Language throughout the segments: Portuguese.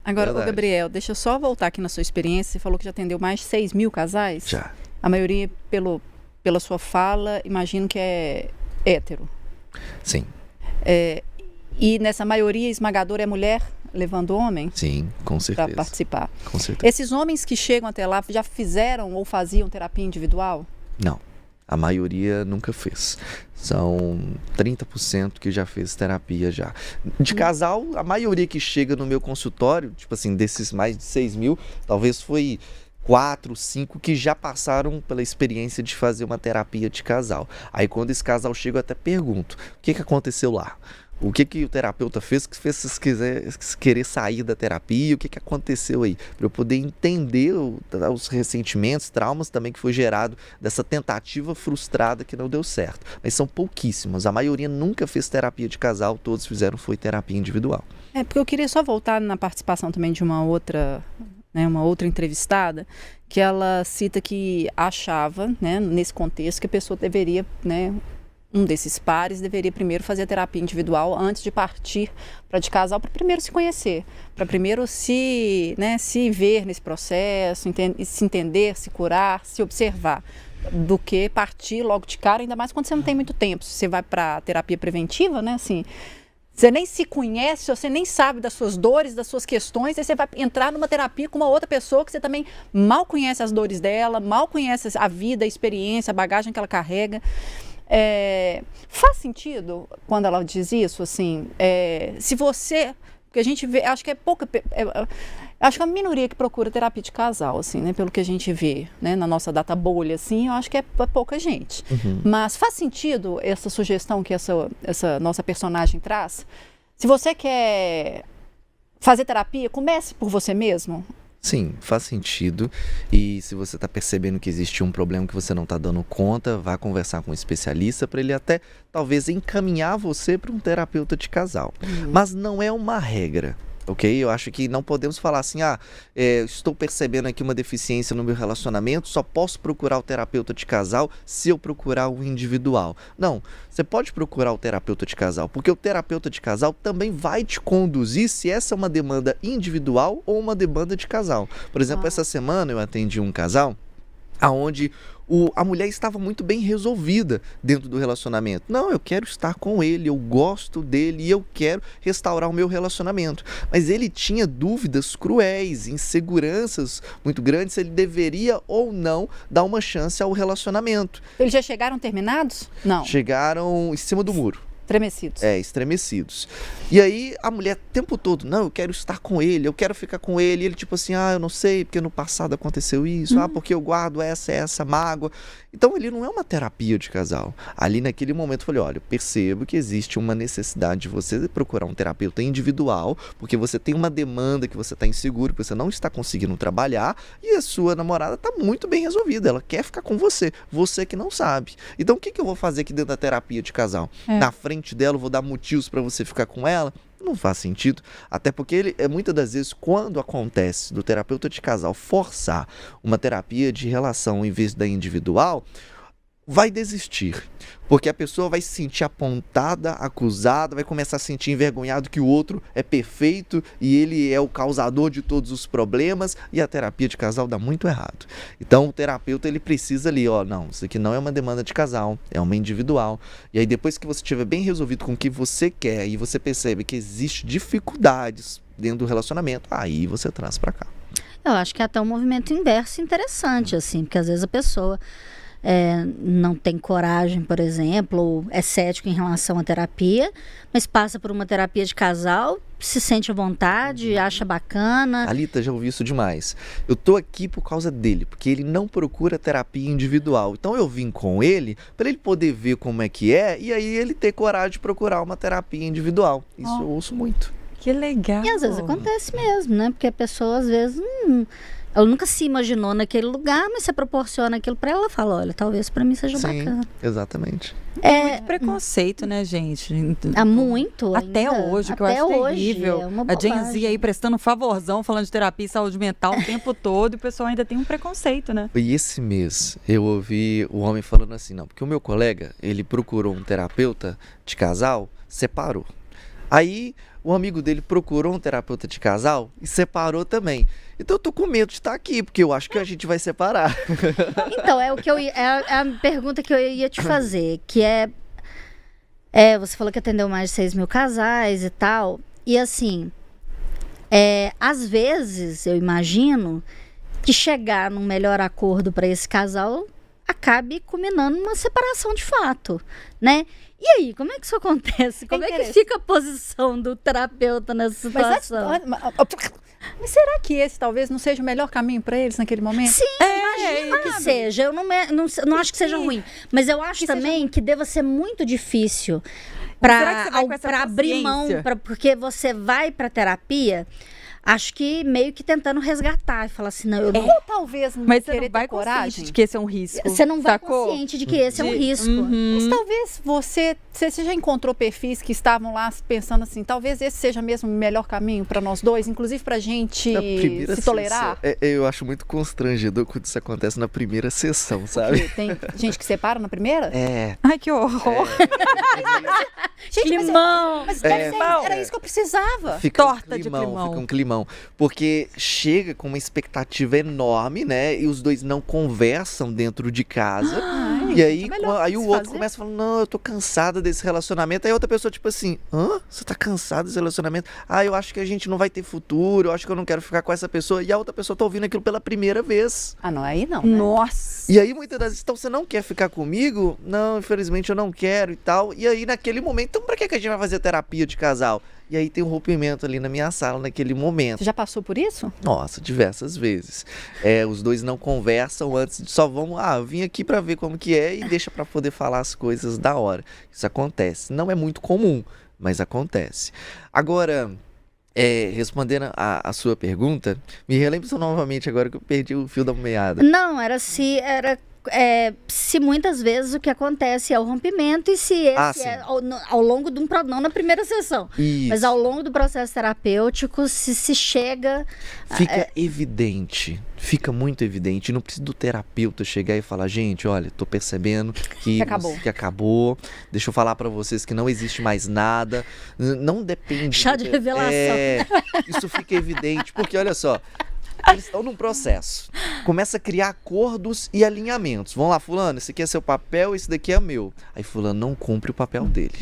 Agora, ô Verdade. Gabriel, deixa eu só voltar aqui na sua experiência. Você falou que já atendeu mais de 6 mil casais? Já. A maioria, pela sua fala, imagino que é hétero. Sim, E nessa maioria esmagadora é mulher levando homem sim, com para certeza. participar. Com certeza. Esses homens que chegam até lá já fizeram ou faziam terapia individual? Não, a maioria nunca fez. São 30% que já fez terapia já. De casal, a maioria que chega no meu consultório, tipo assim, desses mais de 6 mil, talvez foi 4, 5 que já passaram pela experiência de fazer uma terapia de casal. Aí quando esse casal chega, eu até pergunto, o que aconteceu lá? O que o terapeuta fez que fez vocês querer sair da terapia? O que aconteceu aí? Para eu poder entender os ressentimentos, traumas também que foi gerado dessa tentativa frustrada que não deu certo. Mas são pouquíssimos. A maioria nunca fez terapia de casal, todos fizeram foi terapia individual. Porque eu queria só voltar na participação também de uma outra entrevistada, que ela cita que achava, né, nesse contexto, que a pessoa deveria, né, um desses pares deveria primeiro fazer a terapia individual antes de partir para de casal, para primeiro se conhecer, para primeiro se ver nesse processo, se entender, se curar, se observar, do que partir logo de cara, ainda mais quando você não tem muito tempo. Se você vai para terapia preventiva, né, assim, você nem se conhece, você nem sabe das suas dores, das suas questões, aí você vai entrar numa terapia com uma outra pessoa que você também mal conhece as dores dela, mal conhece a vida, a experiência, a bagagem que ela carrega. Faz sentido quando ela diz isso, assim, se você, porque a gente vê, acho que acho que é a minoria que procura terapia de casal, assim, né, pelo que a gente vê, né, na nossa data bolha, assim, eu acho que é pouca gente. Mas faz sentido essa sugestão que essa nossa personagem traz? Se você quer fazer terapia, comece por você mesmo. Sim, faz sentido. E se você está percebendo que existe um problema que você não está dando conta, vá conversar com um especialista para ele até talvez encaminhar você para um terapeuta de casal. Mas não é uma regra. Ok? Eu acho que não podemos falar assim, estou percebendo aqui uma deficiência no meu relacionamento, só posso procurar o terapeuta de casal se eu procurar o individual. Não, você pode procurar o terapeuta de casal, porque o terapeuta de casal também vai te conduzir se essa é uma demanda individual ou uma demanda de casal. Por exemplo, essa semana eu atendi um casal aonde a mulher estava muito bem resolvida dentro do relacionamento. Não, eu quero estar com ele, eu gosto dele e eu quero restaurar o meu relacionamento. Mas ele tinha dúvidas cruéis, inseguranças muito grandes se ele deveria ou não dar uma chance ao relacionamento. Eles já chegaram terminados? Não. Chegaram em cima do muro. Estremecidos. Estremecidos. E aí a mulher o tempo todo, não, eu quero estar com ele, eu quero ficar com ele. E ele tipo assim, eu não sei, porque no passado aconteceu isso, porque eu guardo essa mágoa. Então ele não é uma terapia de casal. Ali naquele momento eu falei, olha, eu percebo que existe uma necessidade de você procurar um terapeuta individual, porque você tem uma demanda que você está inseguro, que você não está conseguindo trabalhar, e a sua namorada está muito bem resolvida, ela quer ficar com você que não sabe. Então o que eu vou fazer aqui dentro da terapia de casal? Na frente dela eu vou dar motivos para você ficar com ela? Não faz sentido, até porque muitas das vezes quando acontece do terapeuta de casal forçar uma terapia de relação em vez da individual, vai desistir, porque a pessoa vai se sentir apontada, acusada, vai começar a se sentir envergonhado que o outro é perfeito e ele é o causador de todos os problemas, e a terapia de casal dá muito errado. Então o terapeuta ele precisa ali, não, isso aqui não é uma demanda de casal, é uma individual. E aí depois que você estiver bem resolvido com o que você quer e você percebe que existe dificuldades dentro do relacionamento, aí você traz para cá. Eu acho que é até um movimento inverso interessante, assim, porque às vezes a pessoa não tem coragem, por exemplo, ou é cético em relação à terapia, mas passa por uma terapia de casal, se sente à vontade, acha bacana. Alita, já ouvi isso demais. Eu tô aqui por causa dele, porque ele não procura terapia individual. Então eu vim com ele para ele poder ver como é que é e aí ele ter coragem de procurar uma terapia individual. Isso eu ouço muito. Que legal. E às vezes acontece mesmo, né? Porque a pessoa às vezes ela nunca se imaginou naquele lugar, mas você proporciona aquilo pra ela, fala, olha, talvez pra mim seja bacana. Exatamente. Muito preconceito, né, gente? Há muito Até ainda. hoje, que Até eu acho hoje, terrível. é uma A Gen Z bobagem. aí prestando favorzão, falando de terapia e saúde mental o tempo todo, e o pessoal ainda tem um preconceito, né? E esse mês eu ouvi o homem falando assim, não, porque o meu colega, ele procurou um terapeuta de casal, separou. Aí o amigo dele procurou um terapeuta de casal e separou também. Então eu tô com medo de estar aqui, porque eu acho que a gente vai separar. Então, é a pergunta que eu ia te fazer, que você falou que atendeu mais de 6 mil casais e tal, e assim, às vezes, eu imagino que chegar num melhor acordo para esse casal acabe culminando numa separação de fato, né? E aí, como é que isso acontece? Como é que fica a posição do terapeuta nessa situação? Mas será que esse talvez não seja o melhor caminho para eles naquele momento? Sim, imagino que seja. Eu não acho que seja ruim. Mas eu acho também que deva ser muito difícil para abrir mão. Porque você vai para terapia, acho que meio que tentando resgatar e falar assim, não, eu não... Ou talvez não Mas você querer não vai ter coragem. consciente de que esse é um risco. Você não vai sacou? consciente de que esse é um risco. Mas talvez você já encontrou perfis que estavam lá pensando assim, talvez esse seja mesmo o melhor caminho para nós dois, inclusive pra gente se tolerar. Eu acho muito constrangedor quando isso acontece na primeira sessão, sabe? Porque tem gente que separa na primeira? Ai, que horror. Gente, Climão! mas era isso que eu precisava. Torta de climão. Fica um climão. Porque chega com uma expectativa enorme, né? E os dois não conversam dentro de casa. E aí, aí o outro começa falando, não, eu tô cansada desse relacionamento. Aí a outra pessoa, tipo assim, você tá cansada desse relacionamento? Eu acho que a gente não vai ter futuro, eu acho que eu não quero ficar com essa pessoa. E a outra pessoa tá ouvindo aquilo pela primeira vez. Não, aí não, né? Nossa! E aí, muitas das vezes, então você não quer ficar comigo? Não, infelizmente eu não quero e tal. E aí, naquele momento, então pra que a gente vai fazer terapia de casal? E aí tem um rompimento ali na minha sala, naquele momento. Você já passou por isso? Nossa, diversas vezes. Os dois não conversam antes, só vão, vim aqui pra ver como que é e deixa pra poder falar as coisas da hora. Isso acontece. Não é muito comum, mas acontece. Agora, respondendo a sua pergunta, me relembra novamente agora que eu perdi o fio da meada. Não, se muitas vezes o que acontece é o rompimento e se esse ao longo de não na primeira sessão, mas ao longo do processo terapêutico, se chega... Fica evidente, fica muito evidente. Não precisa do terapeuta chegar e falar, gente, olha, tô percebendo que acabou. Deixa eu falar pra vocês que não existe mais nada. Não depende... Chá de revelação. Isso fica evidente, porque olha só, eles estão num processo. Começa a criar acordos e alinhamentos. Vamos lá, fulano, esse aqui é seu papel, esse daqui é meu. Aí fulano não cumpre o papel dele.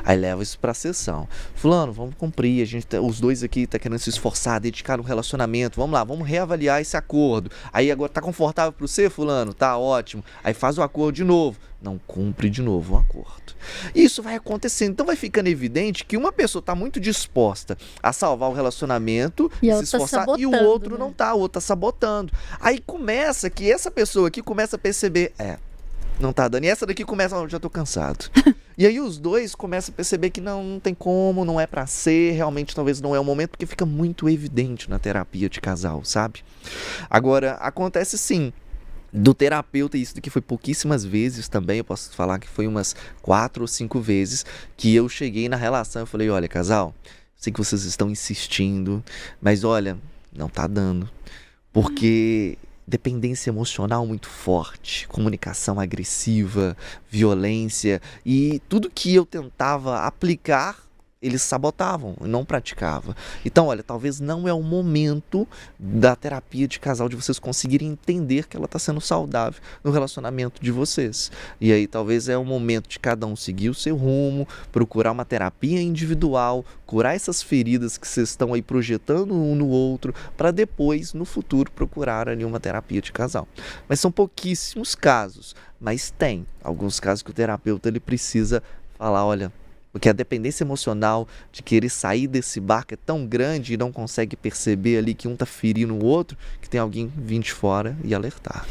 Aí leva isso pra sessão. Fulano, vamos cumprir. Os dois aqui tá querendo se esforçar, dedicar no relacionamento. Vamos lá, vamos reavaliar esse acordo. Aí agora tá confortável pra você, fulano? Tá ótimo. Aí faz o acordo de novo. Não cumpre de novo o acordo. Isso vai acontecendo. Então vai ficando evidente que uma pessoa está muito disposta a salvar o relacionamento e se esforçar, e o outro não tá, o outro tá sabotando. Aí começa que essa pessoa aqui começa a perceber, não tá dando. E essa daqui começa, já tô cansado. E aí os dois começam a perceber que não tem como, não é pra ser, realmente talvez não é o momento, porque fica muito evidente na terapia de casal, sabe? Agora, acontece sim, do terapeuta, isso daqui foi pouquíssimas vezes também, eu posso falar que foi umas 4 ou 5 vezes que eu cheguei na relação, eu falei, olha, casal, sei que vocês estão insistindo, mas olha, não tá dando, porque dependência emocional muito forte, comunicação agressiva, violência, e tudo que eu tentava aplicar, eles sabotavam e não praticavam. Então, olha, talvez não é o momento da terapia de casal de vocês conseguirem entender que ela está sendo saudável no relacionamento de vocês. E aí talvez é o momento de cada um seguir o seu rumo, procurar uma terapia individual, curar essas feridas que vocês estão aí projetando um no outro, para depois, no futuro, procurar ali uma terapia de casal. Mas são pouquíssimos casos, mas tem alguns casos que o terapeuta ele precisa falar, olha, porque a dependência emocional de querer sair desse barco é tão grande e não consegue perceber ali que um tá ferindo o outro, que tem alguém vindo de fora e alertar.